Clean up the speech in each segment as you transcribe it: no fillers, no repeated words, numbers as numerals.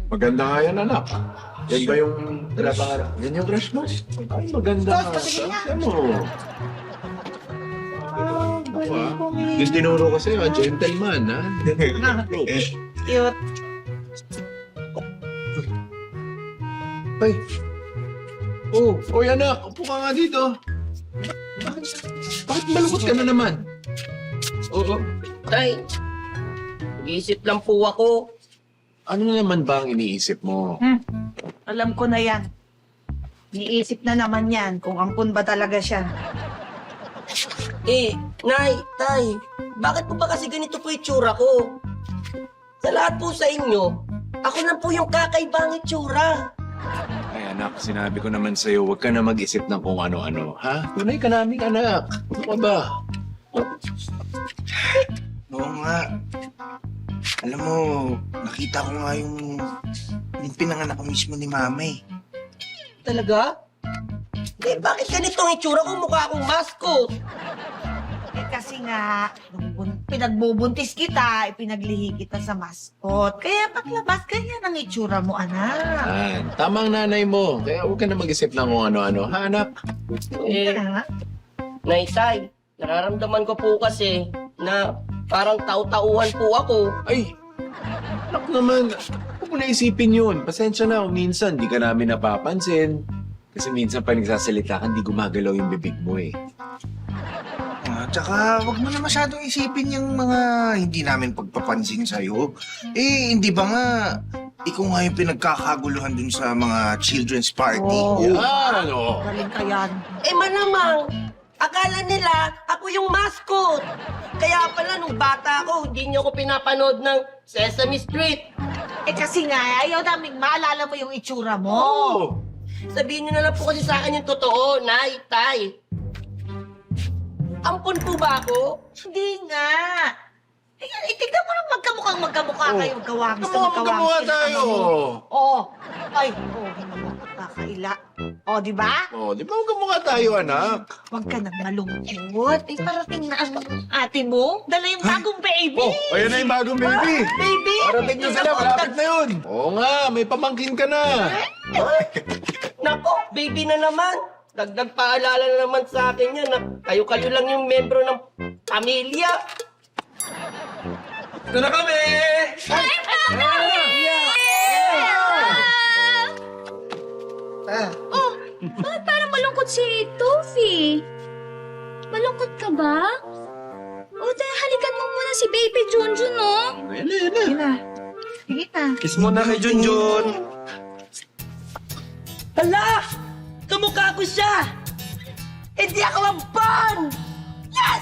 Maganda nga yan, anak. Yan ba yung pinapangarap? Yan yung crush mo? Ay, maganda nga. Saan mo? Yung tinuro ko sa'yo, gentleman, ha? Cute. Ay. Oh, yan anak. Upo ka nga dito. Bakit malungkot ka na naman? Oo. Tay, nag-iisip lang po ako. Ano na naman ba ang iniisip mo? Alam ko na yan. Niisip na naman yan kung ampun ba talaga siya. Nay, tay, bakit po ba kasi ganito po itsura ko? Sa lahat po sa inyo, ako lang po yung kakaibang itsura. Ay anak, sinabi ko naman sa'yo, huwag ka na mag-isip ng kung ano-ano, ha? Tunay ka naming anak. Ano ka ba? Oo nga. Alam mo, nakita ko nga yung pinanganak mismo ni Mama eh. Talaga? Bakit ganitong itsura ko? Mukha akong mascot. Kasi nga, nung pinagbubuntis kita, ipinaglihi kita sa mascot. Kaya paglabas, ganyan ang itsura mo, anak. Yan, tamang nanay mo. Kaya huwag ka na mag-isip ng kung ano-ano, ha anak? Anak. Nay, tay, nararamdaman ko po kasi na parang tau-tauhan po ako. Ay, anak naman. Huwag mo na isipin yun. Pasensya na kung minsan di ka namin napapansin. Kasi minsan pa nagsasalita ka, hindi gumagalaw yung bibig mo eh. Tsaka wag mo na masyadong isipin yung mga hindi namin pagpapansin sa'yo. Hindi ba nga, ikaw nga yung pinagkakaguluhan dun sa mga children's party. Oo. Yan, ano? Galing ka yan. Malamang, akala nila ako yung mascot. Kaya pala nung bata ako, hindi niyo ako pinapanood ng Sesame Street. Kasi nga, ayaw naming maalala mo yung itsura mo. Oh! Sabihin niyo na lang po kasi sa akin yung totoo, Nay, Tay. Ampun po ba ako? Hindi nga. Tignan mo lang magkamukha kayo. Magkawangis na Magkamukha tayo. Ay, magkakaila. Di ba? Di ba magkamukha tayo, anak? Huwag ka nang malungkot. Parating na ang ate mo. Dala yung bagong baby. Ayan na yung bagong baby. Baby! Parating na sila, malapit na yun. Oo nga, may pamangkin ka na. Nako, baby na naman. Dagdag paalala na naman sa akin yan na kayo-kayo lang yung membro ng pamilya. Ito na kami! Oh, bakit parang malungkot si Tofi? Malungkot ka ba? O, halikan mo muna si Baby Junjun, no? Ayan na, ayan na. Sige na. Sige na. Kiss mo na kay Junjun. Hala! Kamukha ko siya! Hindi ako ampon! Yes!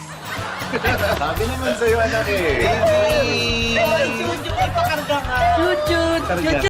Sabi naman sa'yo, anak eh. Ay, Junjun, ay pakarga ka. Junjun!